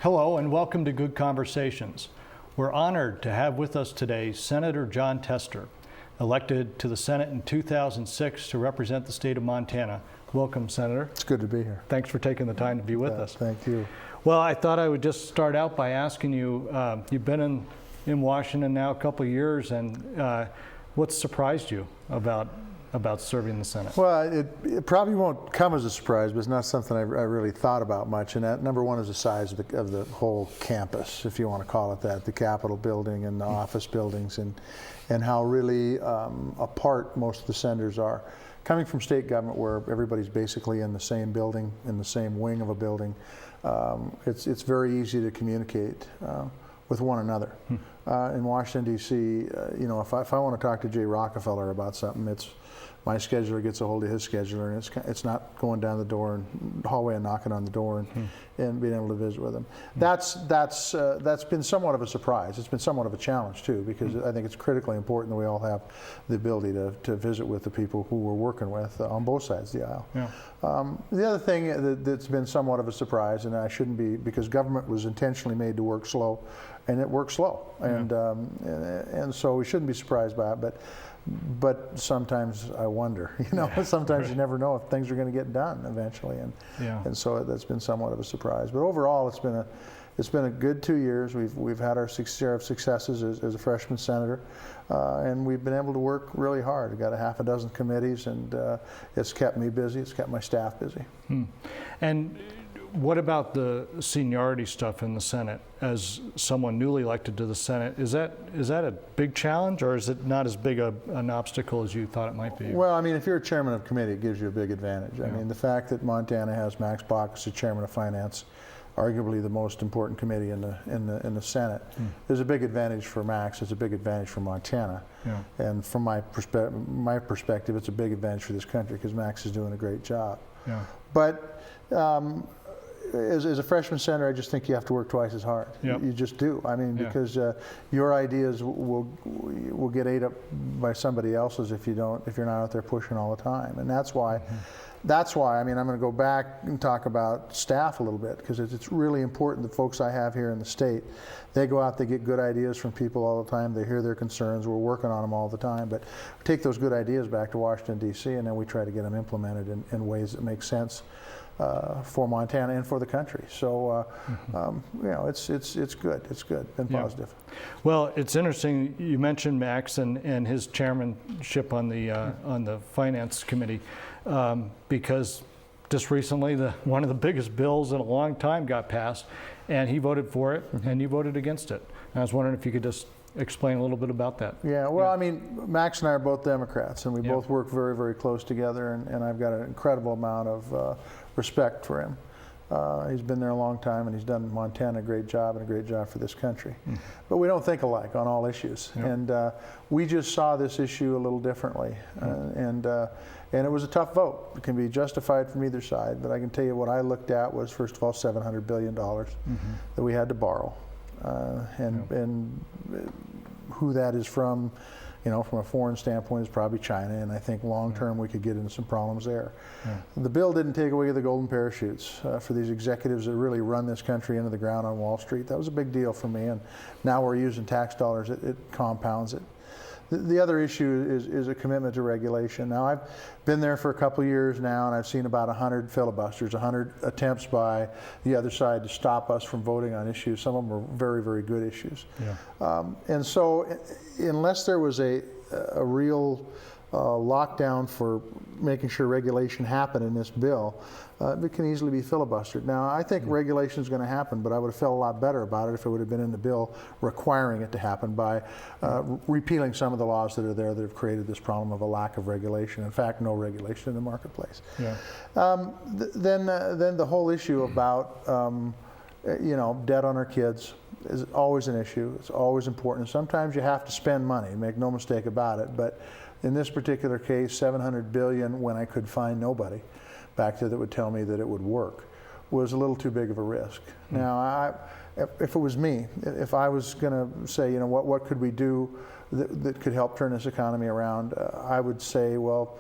Hello and welcome to Good Conversations. We're honored to have with us today Senator Jon Tester, elected to the Senate in 2006 to represent the state of Montana. Welcome, Senator. It's good to be here. Thanks for taking the time to be with us. Thank you. Well, I thought I would just start out by asking you, you've been in Washington now a couple of years, and what surprised you about serving the Senate? Well, it probably won't come as a surprise, but it's not something I really thought about much. And that, number one, is the size of the whole campus, if you want to call it that, the Capitol building and the office buildings, and how really apart most of the senators are. Coming from state government where everybody's basically in the same building, in the same wing of a building, it's very easy to communicate with one another. In Washington, D.C., you know, if I want to talk to Jay Rockefeller about something, it's my scheduler gets a hold of his scheduler, and it's not going down the door and hallway and knocking on the door and being able to visit with him. That's been somewhat of a surprise. It's been somewhat of a challenge too, because I think it's critically important that we all have the ability to visit with the people who we're working with on both sides of the aisle. Yeah. The other thing that's been somewhat of a surprise, and I shouldn't be, because government was intentionally made to work slow, and it works slow, and so we shouldn't be surprised by it. But sometimes I wonder, you know, sometimes you never know if things are going to get done eventually, and so that's been somewhat of a surprise. But overall, it's been a good 2 years. We've had our share of successes as a freshman senator, and we've been able to work really hard. We've got a half a dozen committees, and it's kept me busy. It's kept my staff busy. And what about the seniority stuff in the Senate? As someone newly elected to the Senate, is that a big challenge, or is it not as big an obstacle as you thought it might be? Well, I mean, if you're a chairman of committee, it gives you a big advantage. I mean, the fact that Montana has Max Bach as the chairman of finance, arguably the most important committee in the Senate, there's a big advantage for Max. It's a big advantage for Montana, and from my perspective, it's a big advantage for this country because Max is doing a great job. But as a freshman senator, I just think you have to work twice as hard. You just do. I mean, because your ideas will get ate up by somebody else's if you're not out there pushing all the time. And that's why. I mean, I'm going to go back and talk about staff a little bit, because it's really important. The folks I have here in the state, they go out, they get good ideas from people all the time. They hear their concerns. We're working on them all the time. But we take those good ideas back to Washington, D.C., and then we try to get them implemented in ways that make sense for Montana and for the country. So, you know, it's good. It's good. Been positive. Well, it's interesting. You mentioned Max and his chairmanship on the Finance Committee, because just recently one of the biggest bills in a long time got passed, and he voted for it, and you voted against it. And I was wondering if you could just explain a little bit about that. Yeah, well, I mean, Max and I are both Democrats, and we both work very, very close together, and I've got an incredible amount of respect for him. He's been there a long time, and he's done Montana a great job, and a great job for this country. But we don't think alike on all issues, and we just saw this issue a little differently, and it was a tough vote. It can be justified from either side, but I can tell you what I looked at was, first of all, $700 billion that we had to borrow, and who that is from. You know, from a foreign standpoint, is probably China, and I think long term we could get into some problems there. The bill didn't take away the golden parachutes for these executives that really run this country into the ground on Wall Street. That was a big deal for me, and now we're using tax dollars. It compounds it. The other issue is a commitment to regulation. Now, I've been there for a couple of years now, and I've seen about 100 filibusters, 100 attempts by the other side to stop us from voting on issues. Some of them are very, very good issues. And so unless there was a real lockdown for making sure regulation happened in this bill, it can easily be filibustered. Now, I think regulation is going to happen, but I would have felt a lot better about it if it would have been in the bill requiring it to happen by repealing some of the laws that are there that have created this problem of a lack of regulation. In fact, no regulation in the marketplace. Then the whole issue about you know, debt on our kids is always an issue. It's always important. Sometimes you have to spend money, make no mistake about it. But in this particular case, $700 billion, when I could find nobody back there that would tell me that it would work, was a little too big of a risk. Now, if it was me, if I was going to say, you know, what could we do that could help turn this economy around, I would say, well,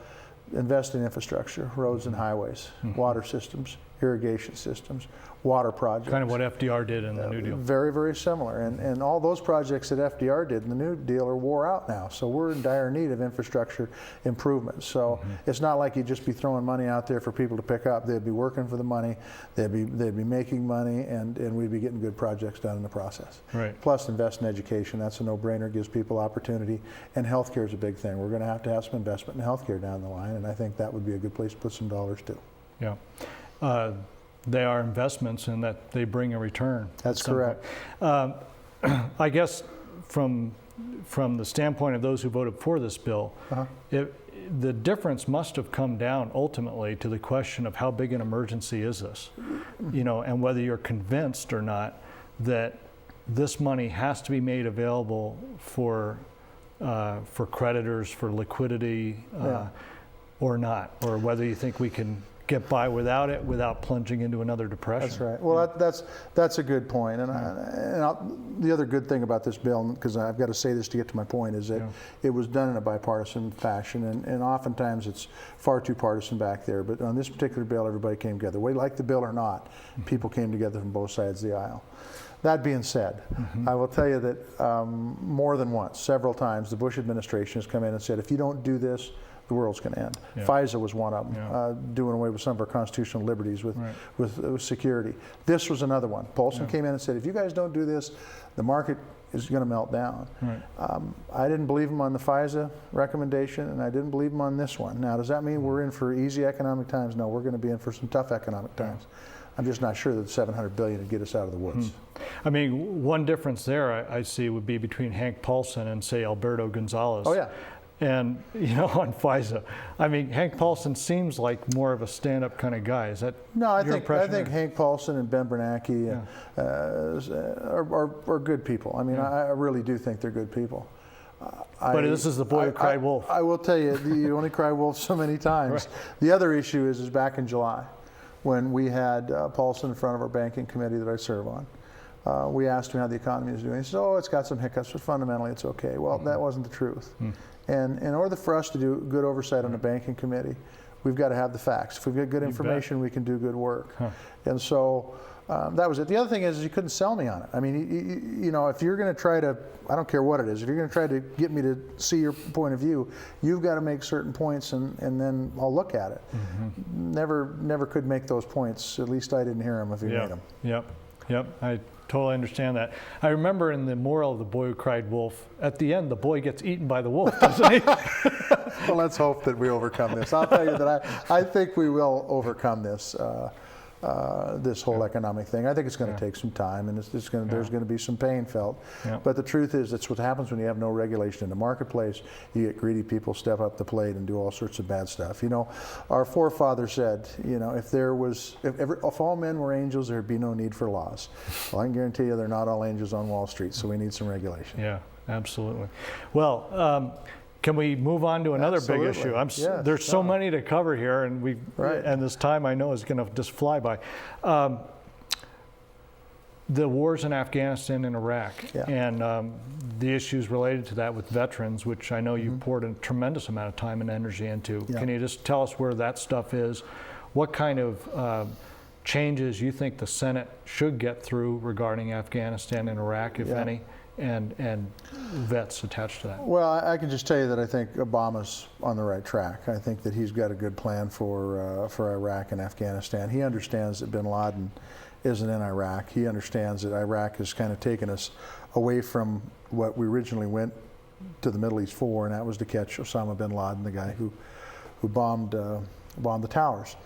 invest in infrastructure, roads and highways, water systems, irrigation systems, water projects. Kind of what FDR did in the New Deal. Very, very similar. And all those projects that FDR did in the New Deal are wore out now. So we're in dire need of infrastructure improvements. So it's not like you'd just be throwing money out there for people to pick up. They'd be working for the money, they'd be making money, and we'd be getting good projects done in the process. Right. Plus invest in education. That's a no-brainer, gives people opportunity. And healthcare is a big thing. We're going to have some investment in healthcare down the line, and I think that would be a good place to put some dollars too. Yeah. They are investments in that they bring a return. That's correct. I guess from the standpoint of those who voted for this bill, the difference must have come down ultimately to the question of how big an emergency is this, and whether you're convinced or not that this money has to be made available for creditors, for liquidity, or not, or whether you think we can get by without it, without plunging into another depression. That's right. Well, that's a good point. And, the other good thing about this bill, because I've got to say this to get to my point, is that it was done in a bipartisan fashion, and oftentimes it's far too partisan back there. But on this particular bill, everybody came together. Whether you like the bill or not, people came together from both sides of the aisle. That being said, I will tell you that more than once, several times, the Bush administration has come in and said, if you don't do this, the world's going to end. FISA was one of them, doing away with some of our constitutional liberties with security. This was another one. Paulson came in and said, if you guys don't do this, the market is going to melt down. I didn't believe him on the FISA recommendation, and I didn't believe him on this one. Now, does that mean we're in for easy economic times? No, we're going to be in for some tough economic times. I'm just not sure that $700 billion would get us out of the woods. I mean, one difference there I see would be between Hank Paulson and, say, Alberto Gonzales. Oh, yeah. And, on FISA, I mean, Hank Paulson seems like more of a stand-up kind of guy. Is that your impression? I think Hank Paulson and Ben Bernanke are good people. I mean, I really do think they're good people. But this is the boy who cried wolf. I will tell you, you only cry wolf so many times. The other issue is back in July, when we had Paulson in front of our banking committee that I serve on. We asked him how the economy is doing. He said, oh, it's got some hiccups, but fundamentally it's okay. Well, that wasn't the truth. And in order for us to do good oversight on a banking committee, we've got to have the facts. If we've got good information, we can do good work. And so that was it. The other thing is you couldn't sell me on it. I mean, if you're going to try to, I don't care what it is, if you're going to try to get me to see your point of view, you've got to make certain points, and then I'll look at it. Never could make those points. At least I didn't hear them if he made them. Yep. I totally understand that. I remember in the moral of The Boy Who Cried Wolf, at the end, the boy gets eaten by the wolf, doesn't he? Well, let's hope that we overcome this. I'll tell you that I think we will overcome this. This whole economic thing. I think it's going to take some time, and there's going to be some pain felt. But the truth is, that's what happens when you have no regulation in the marketplace. You get greedy people step up the plate and do all sorts of bad stuff. Our forefathers said, if all men were angels, there'd be no need for laws. Well, I can guarantee you they're not all angels on Wall Street, so we need some regulation. Yeah, absolutely. Well, can we move on to another big issue? There's so many to cover here, and and this time I know is going to just fly by. The wars in Afghanistan and Iraq, and the issues related to that with veterans, which I know you've poured a tremendous amount of time and energy into. Can you just tell us where that stuff is? What kind of changes you think the Senate should get through regarding Afghanistan and Iraq, if any? And vets attached to that? Well, I can just tell you that I think Obama's on the right track. I think that he's got a good plan for Iraq and Afghanistan. He understands that bin Laden isn't in Iraq. He understands that Iraq has kind of taken us away from what we originally went to the Middle East for, and that was to catch Osama bin Laden, the guy who bombed the towers.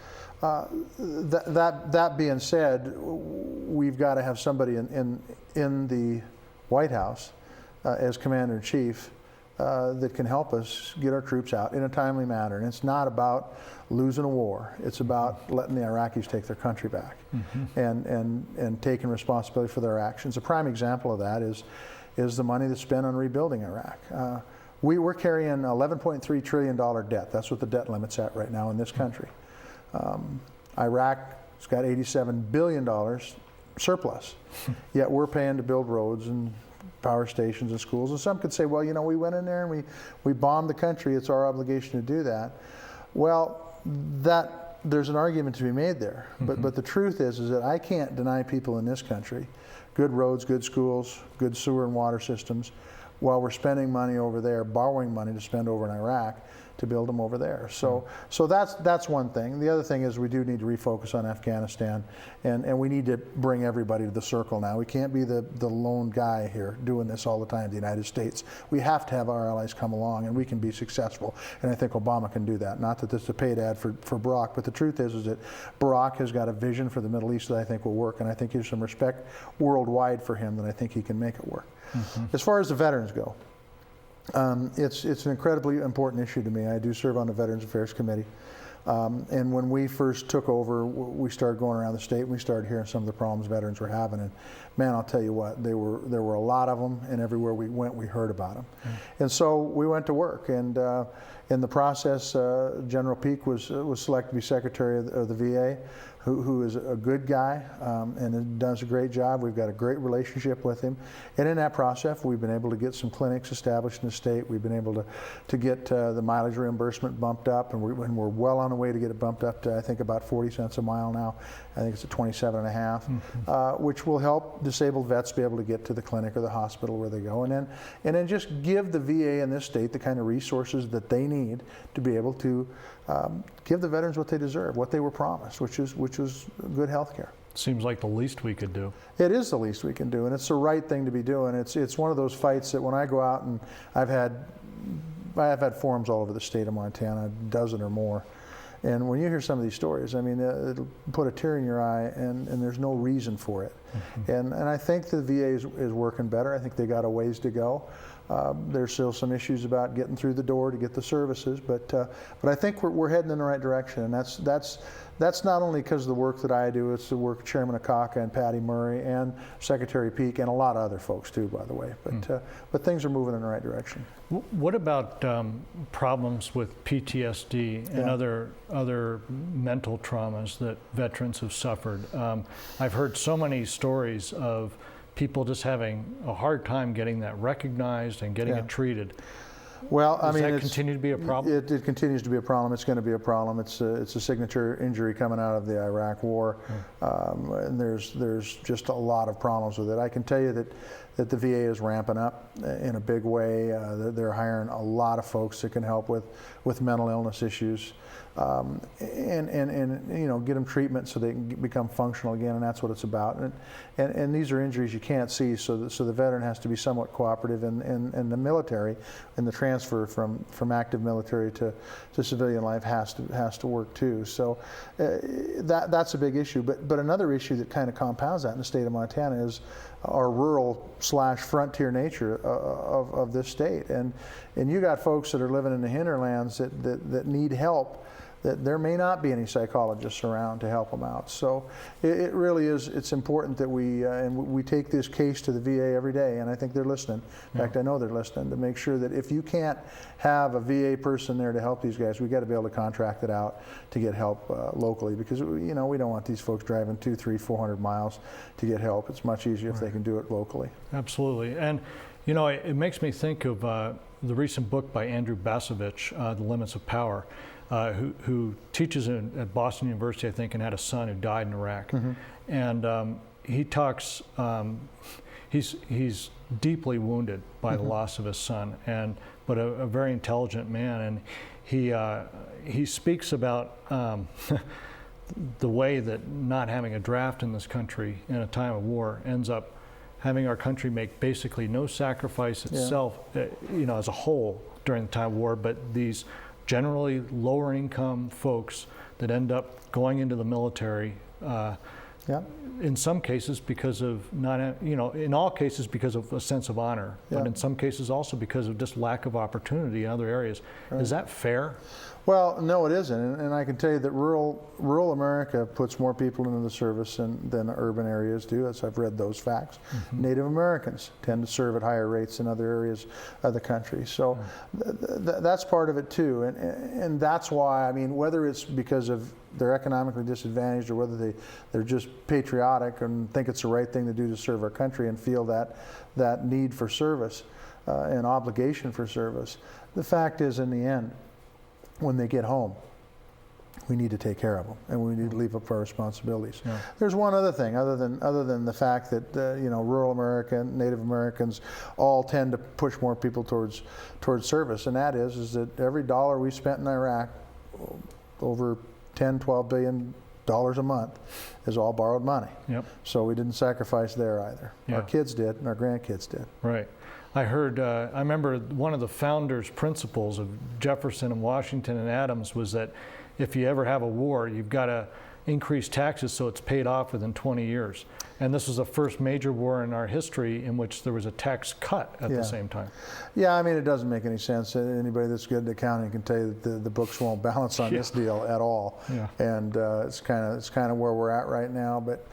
That being said, we've got to have somebody in the White House as Commander-in-Chief that can help us get our troops out in a timely manner. And it's not about losing a war. It's about letting the Iraqis take their country back and taking responsibility for their actions. A prime example of that is the money that's spent on rebuilding Iraq. We're carrying $11.3 trillion debt. That's what the debt limit's at right now in this country. Iraq's got $87 billion surplus, yet we're paying to build roads and power stations and schools. And some could say, well, we went in there and we bombed the country. It's our obligation to do that. Well, that there's an argument to be made there. But the truth is that I can't deny people in this country good roads, good schools, good sewer and water systems, while we're spending money over there, borrowing money to spend over in Iraq to build them over there. So that's one thing. The other thing is we do need to refocus on Afghanistan, and we need to bring everybody to the circle now. We can't be the lone guy here doing this all the time, the United States. We have to have our allies come along, and we can be successful. And I think Obama can do that. Not that this is a paid ad for Barack, but the truth is that Barack has got a vision for the Middle East that I think will work, and I think there's some respect worldwide for him that I think he can make it work. As far as the veterans go, it's an incredibly important issue to me. I do serve on the Veterans Affairs Committee. And when we first took over, we started going around the state and we started hearing some of the problems veterans were having. And man, I'll tell you what, there were a lot of them, and everywhere we went, we heard about them. And so we went to work. And in the process, General Peake was selected to be Secretary of the VA, who is a good guy and does a great job. We've got a great relationship with him. And in that process, we've been able to get some clinics established in the state. We've been able to get the mileage reimbursement bumped up, and we're well on the way to get it bumped up to, I think, about 40 cents a mile now. I think it's at 27 and a half, which will help disabled vets be able to get to the clinic or the hospital where they go. And then just give the VA in this state the kind of resources that they need to be able to give the veterans what they deserve, what they were promised, which was good health care. Seems like the least we could do. It is the least we can do, and it's the right thing to be doing. It's one of those fights that when I go out, and I have had forums all over the state of Montana, a dozen or more, and when you hear some of these stories, I mean, it'll put a tear in your eye, and there's no reason for it. And I think the VA is working better. I think they got a ways to go. There's still some issues about getting through the door to get the services, but I think we're heading in the right direction, and that's not only because of the work that I do, it's the work of Chairman Akaka and Patty Murray and Secretary Peake and a lot of other folks too, by the way. But things are moving in the right direction. What about problems with PTSD and other mental traumas that veterans have suffered? I've heard so many stories of people just having a hard time getting that recognized and getting it treated. Well, I mean, does that continue to be a problem? It continues to be a problem. It's going to be a problem. It's a signature injury coming out of the Iraq War, and there's just a lot of problems with it. I can tell you that the VA is ramping up in a big way. They're hiring a lot of folks that can help with mental illness issues, and you know, get them treatment so they can become functional again, and that's what it's about. And these are injuries you can't see, so the veteran has to be somewhat cooperative, and the military and the transfer from active military to civilian life has to work too. So that's a big issue. But another issue that kind of compounds that in the state of Montana is our rural/frontier nature of this state, and you got folks that are living in the hinterlands that need help, that there may not be any psychologists around to help them out. So it really is, it's important that we take this case to the VA every day, and I think they're listening. In fact, I know they're listening, to make sure that if you can't have a VA person there to help these guys, we got to be able to contract it out to get help locally, because you know, we don't want these folks driving 200, 300, 400 miles to get help. It's much easier if they can do it locally. Absolutely. And you know, it makes me think of the recent book by Andrew Basovich, The Limits of Power, who teaches at Boston University, I think, and had a son who died in Iraq. And he talks, he's deeply wounded by the loss of his son, but a very intelligent man. And he speaks about the way that not having a draft in this country in a time of war ends up having our country make basically no sacrifice itself, you know, as a whole during the time of war, but these generally lower income folks that end up going into the military, in some cases because of in all cases because of a sense of honor, but in some cases also because of just lack of opportunity in other areas. Is that fair? Well, no, it isn't, and I can tell you that rural America puts more people into the service than urban areas do. As I've read those facts. Native Americans tend to serve at higher rates in other areas of the country. So that's part of it too, and that's why, I mean, whether it's because of they're economically disadvantaged or whether they're just patriotic and think it's the right thing to do to serve our country and feel that need for service and obligation for service, the fact is, in the end, when they get home, we need to take care of them, and we need to leave up our responsibilities. Yeah. There's one other thing, other than the fact that rural America, Native Americans, all tend to push more people towards service, and that is that every dollar we spent in Iraq, over $10-12 billion a month, is all borrowed money. Yep. So we didn't sacrifice there either. Yeah. Our kids did, and our grandkids did. Right. I heard, I remember one of the founders' principles of Jefferson and Washington and Adams was that if you ever have a war, you've got to increase taxes so it's paid off within 20 years. And this was the first major war in our history in which there was a tax cut at the same time. Yeah, I mean, it doesn't make any sense. Anybody that's good at accounting can tell you that the books won't balance on this deal at all. Yeah. And it's kind of where we're at right now. But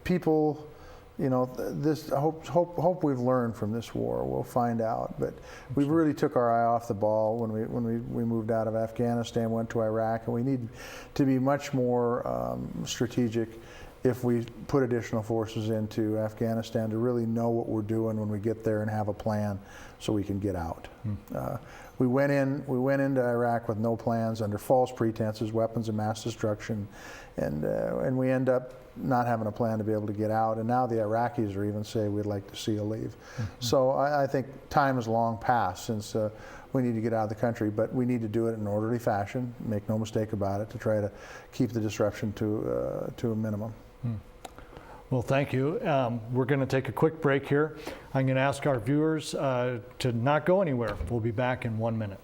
people. This hope we've learned from this war. We'll find out, but we really took our eye off the ball when we moved out of Afghanistan, went to Iraq, and we need to be much more strategic if we put additional forces into Afghanistan to really know what we're doing when we get there and have a plan so we can get out. We went into Iraq with no plans, under false pretenses, weapons of mass destruction, and we end up not having a plan to be able to get out, and now the Iraqis are even saying we'd like to see a leave. So I think time has long passed since we need to get out of the country, but we need to do it in an orderly fashion, make no mistake about it, to try to keep the disruption to a minimum. Well, thank you. We're going to take a quick break here. I'm going to ask our viewers to not go anywhere. We'll be back in 1 minute.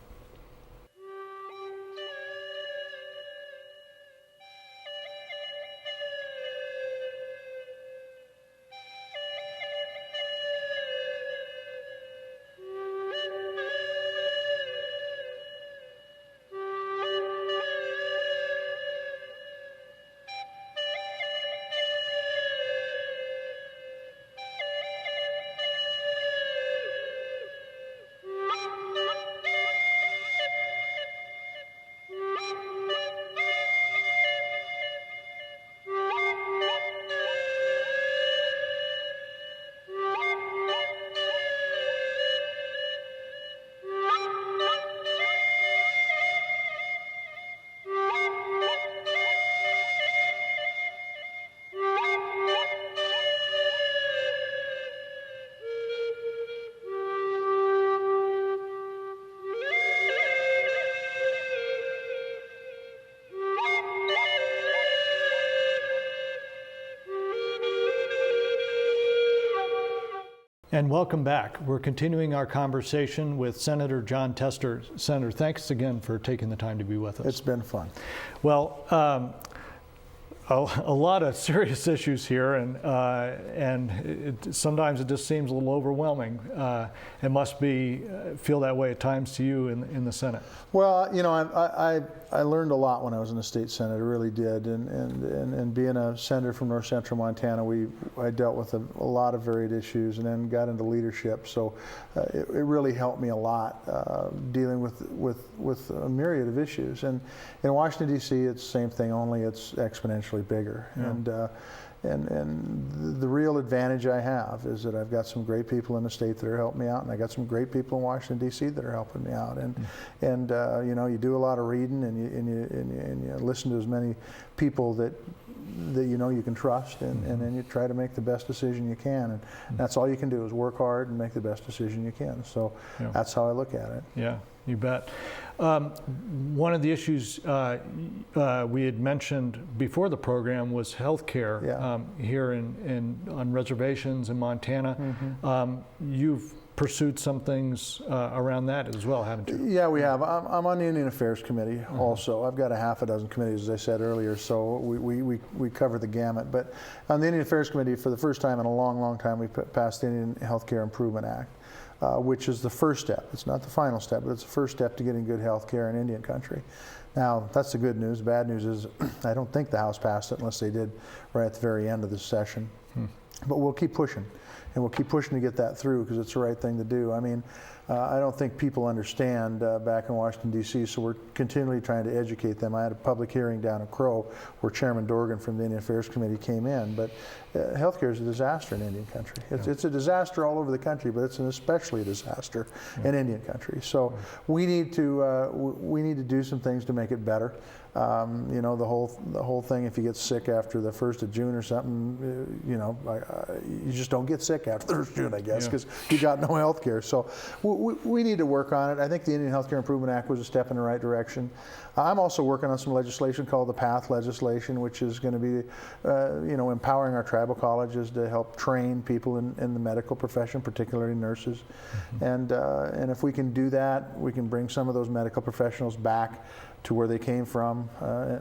And welcome back. We're continuing our conversation with Senator Jon Tester. Senator, thanks again for taking the time to be with us. It's been fun. Well, a lot of serious issues here, and sometimes it just seems a little overwhelming. It must feel that way at times to you in the Senate. Well, I learned a lot when I was in the state Senate. I really did, and being a senator from north central Montana, I dealt with a lot of varied issues, and then got into leadership. So it really helped me a lot dealing with a myriad of issues. And in Washington D.C., it's the same thing, only it's exponentially bigger. Yeah. And the real advantage I have is that I've got some great people in the state that are helping me out, and I got some great people in Washington D.C. that are helping me out. And you do a lot of reading, and you listen to as many people that you can trust, and then you try to make the best decision you can. And that's all you can do is work hard and make the best decision you can. So that's how I look at it. Yeah, you bet. One of the issues we had mentioned before the program was health care here on reservations in Montana. You've pursued some things around that as well, haven't you? Yeah, we have. I'm on the Indian Affairs Committee also. I've got a half a dozen committees, as I said earlier, so we cover the gamut. But on the Indian Affairs Committee, for the first time in a long, long time, we passed the Indian Healthcare Improvement Act. Which is the first step. It's not the final step, but it's the first step to getting good health care in Indian country. Now, that's the good news. The bad news is I don't think the House passed it unless they did right at the very end of this session. But we'll keep pushing, and we'll keep pushing to get that through because it's the right thing to do. I mean, I don't think people understand back in Washington, D.C., so we're continually trying to educate them. I had a public hearing down in Crow where Chairman Dorgan from the Indian Affairs Committee came in, but healthcare is a disaster in Indian country. It's a disaster all over the country, but it's an especially a disaster in Indian country. So we need to do some things to make it better. You know, the whole thing, if you get sick after the 1st of June or something, you know, you just don't get sick after the 1st of June, I guess, because you got no health care. So we need to work on it. I think the Indian Healthcare Improvement Act was a step in the right direction. I'm also working on some legislation called the PATH legislation, which is going to be, you know, empowering our tribal colleges to help train people in the medical profession, particularly nurses. And if we can do that, we can bring some of those medical professionals back to where they came from,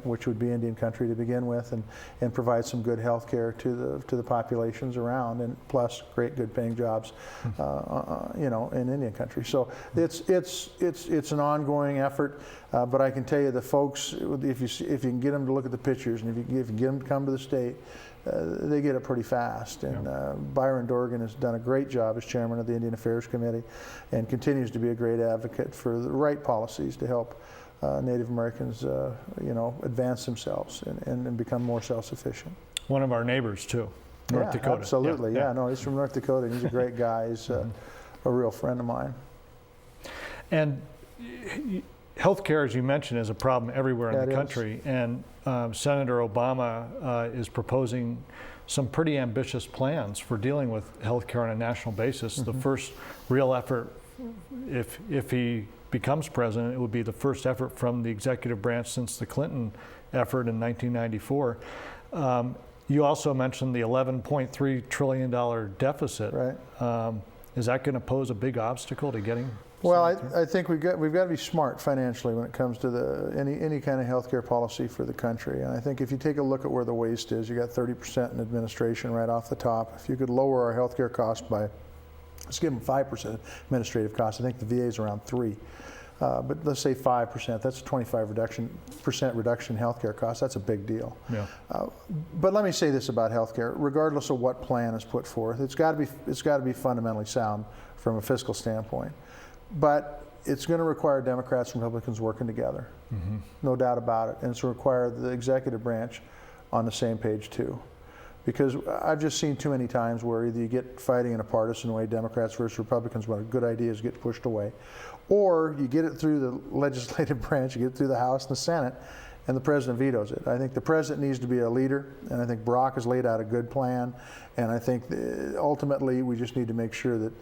which would be Indian country to begin with, and provide some good health care to the populations around, and plus great good paying jobs, you know, in Indian country. So it's an ongoing effort, but I can tell you the folks, if you can get them to look at the pictures, and if you can get them to come to the state, they get it pretty fast. And Byron Dorgan has done a great job as chairman of the Indian Affairs Committee, and continues to be a great advocate for the right policies to help Native Americans, you know, advance themselves and become more self-sufficient. One of our neighbors too, North Dakota. Absolutely, yeah. No, he's from North Dakota, and he's a great guy. He's a real friend of mine. And healthcare, as you mentioned, is a problem everywhere in the country. And Senator Obama is proposing some pretty ambitious plans for dealing with healthcare on a national basis. The first real effort, if he becomes president, it would be the first effort from the executive branch since the Clinton effort in 1994. You also mentioned the $11.3 trillion deficit. Right. Is that going to pose a big obstacle to getting? Well, I think we've got to be smart financially when it comes to any kind of healthcare policy for the country. And I think if you take a look at where the waste is, you got 30% in administration right off the top. If you could lower our healthcare costs by, let's give them 5% administrative costs. I think the VA is around 3%. But let's say 5%, that's a 25% reduction in healthcare costs. That's a big deal. Yeah. But let me say this about healthcare: regardless of what plan is put forth, it's got to be fundamentally sound from a fiscal standpoint. But it's going to require Democrats and Republicans working together, no doubt about it, and it's going to require the executive branch on the same page too. Because I've just seen too many times where either you get fighting in a partisan way, Democrats versus Republicans, when good ideas get pushed away, or you get it through the legislative branch, you get it through the House and the Senate, and the president vetoes it. I think the president needs to be a leader, and I think Barack has laid out a good plan, and I think ultimately we just need to make sure that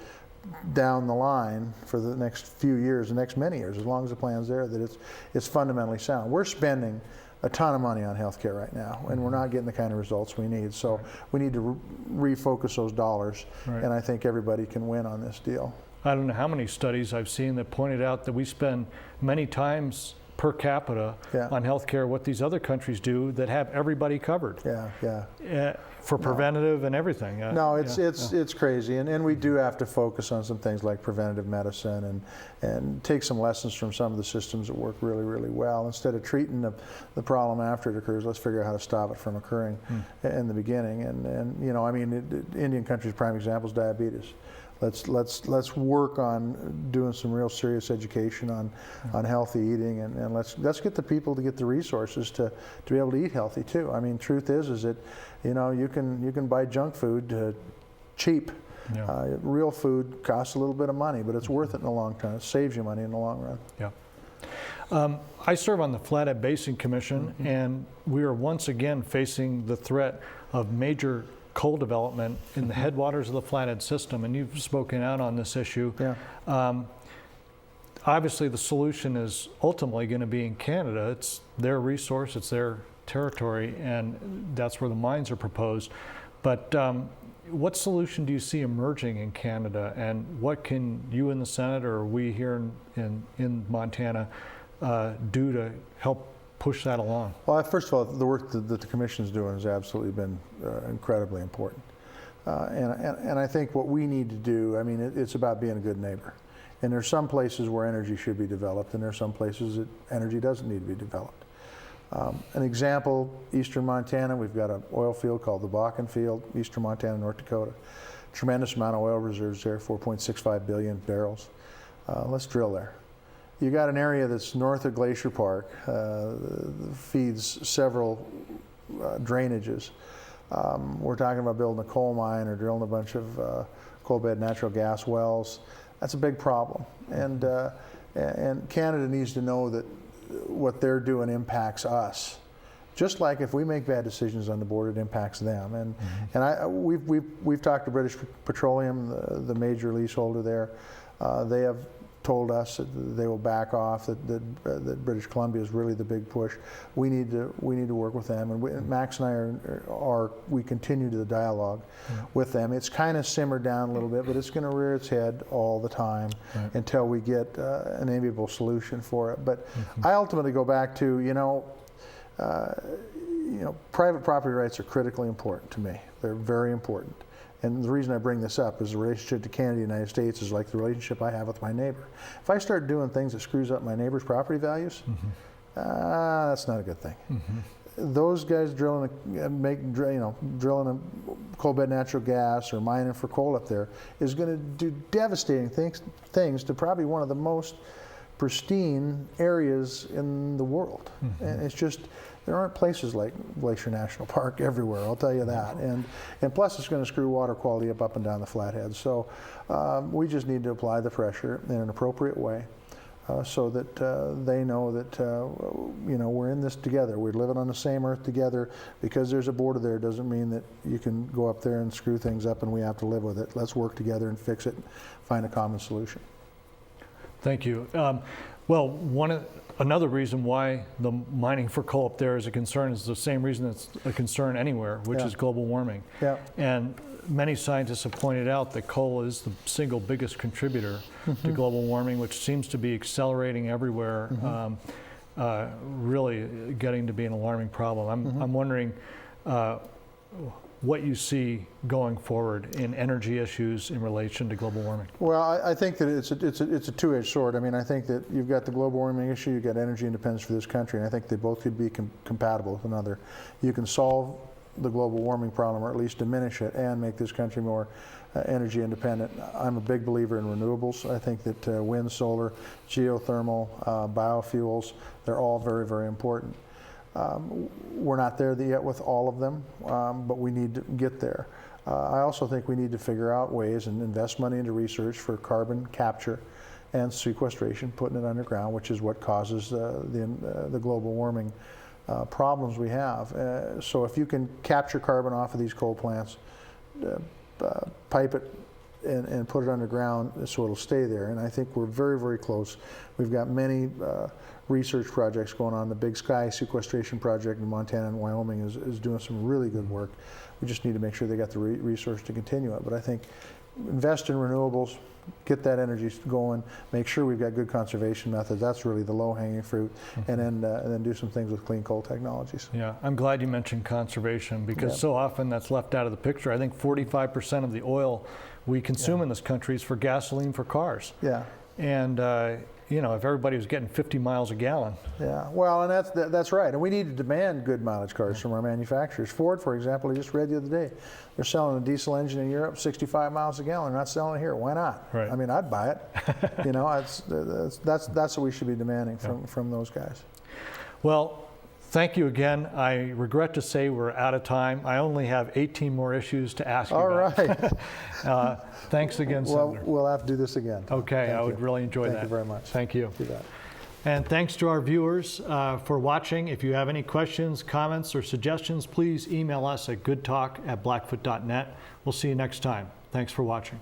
down the line for the next few years, the next many years, as long as the plan's there, that it's fundamentally sound. We're spending a ton of money on healthcare right now, and we're not getting the kind of results we need. So we need to refocus those dollars, and I think everybody can win on this deal. I don't know how many studies I've seen that pointed out that we spend many times per capita on healthcare what these other countries do that have everybody covered. For preventative and everything. No, it's crazy, and we do have to focus on some things like preventative medicine and take some lessons from some of the systems that work really, really well. Instead of treating the problem after it occurs, let's figure out how to stop it from occurring in the beginning. And you know, I mean, Indian country's prime example is diabetes. Let's work on doing some real serious education on healthy eating, and let's get the people to get the resources to be able to eat healthy too. I mean, truth is that, you know, you can buy junk food cheap. Real food costs a little bit of money, but it's worth it in the long term. It saves you money in the long run. Yeah. I serve on the Flathead Basin Commission, and we are once again facing the threat of major coal development in the headwaters of the Flathead system, and you've spoken out on this issue. Obviously, the solution is ultimately going to be in Canada. It's their resource, it's their territory, and that's where the mines are proposed. But what solution do you see emerging in Canada, and what can you in the Senate or we here in Montana do to help push that along? Well, first of all, the work that the Commission is doing has absolutely been incredibly important. And I think what we need to do, I mean, it's about being a good neighbor. And there's some places where energy should be developed, and there's some places that energy doesn't need to be developed. An example, eastern Montana, we've got an oil field called the Bakken Field, eastern Montana, North Dakota. Tremendous amount of oil reserves there, 4.65 billion barrels. let's drill there. You got an area that's north of Glacier Park, feeds several drainages. We're talking about building a coal mine or drilling a bunch of coal bed natural gas wells. That's a big problem, and Canada needs to know that what they're doing impacts us. Just like if we make bad decisions on the border, it impacts them. And we've talked to British Petroleum, the major leaseholder there. They have told us that they will back off. That British Columbia is really the big push. We need to work with them. And Max and I we continue the dialogue with them. It's kind of simmered down a little bit, but it's going to rear its head all the time until we get an amiable solution for it. But I ultimately go back to private property rights are critically important to me. They're very important. And the reason I bring this up is the relationship to Canada and the United States is like the relationship I have with my neighbor. If I start doing things that screws up my neighbor's property values, that's not a good thing. Those guys drilling a coal bed natural gas or mining for coal up there is going to do devastating things to probably one of the most pristine areas in the world. And it's just, there aren't places like Glacier National Park everywhere, I'll tell you that. And plus it's going to screw water quality up and down the flathead. So we just need to apply the pressure in an appropriate way so that they know that we're in this together. We're living on the same earth together. Because there's a border there doesn't mean that you can go up there and screw things up and we have to live with it. Let's work together and fix it, find a common solution. Thank you. Well, another reason why the mining for coal up there is a concern is the same reason it's a concern anywhere, which is global warming. And many scientists have pointed out that coal is the single biggest contributor to global warming, which seems to be accelerating everywhere, really getting to be an alarming problem. I'm wondering what you see going forward in energy issues in relation to global warming. Well, I think that it's a two-edged sword. I mean, I think that you've got the global warming issue, you've got energy independence for this country, and I think they both could be compatible with another. You can solve the global warming problem, or at least diminish it, and make this country more energy independent. I'm a big believer in renewables. I think that wind, solar, geothermal, biofuels, they're all very, very important. We're not there yet with all of them, but we need to get there. I also think we need to figure out ways and invest money into research for carbon capture and sequestration, putting it underground, which is what causes the global warming problems we have. So if you can capture carbon off of these coal plants, pipe it and put it underground so it'll stay there. And I think we're very, very close. We've got many research projects going on. The Big Sky sequestration project in Montana and Wyoming is doing some really good work. We just need to make sure they got the resource to continue it. But I think invest in renewables, get that energy going, make sure we've got good conservation methods. That's really the low-hanging fruit, and then do some things with clean coal technologies. Yeah, I'm glad you mentioned conservation, because so often that's left out of the picture. I think 45% of the oil we consume in this country is for gasoline for cars. And if everybody was getting 50 miles a gallon. Well, and that's right. And we need to demand good mileage cars from our manufacturers. Ford, for example, I just read the other day, they're selling a diesel engine in Europe 65 miles a gallon. They're not selling it here. Why not? I mean, I'd buy it. That's what we should be demanding from those guys. Well, thank you again. I regret to say we're out of time. I only have 18 more issues to ask you about. All right. Thanks again, Senator. We'll have to do this again. Okay, I would really enjoy that. Thank you very much. Thank you. You bet. And thanks to our viewers for watching. If you have any questions, comments, or suggestions, please email us at goodtalk@blackfoot.net. We'll see you next time. Thanks for watching.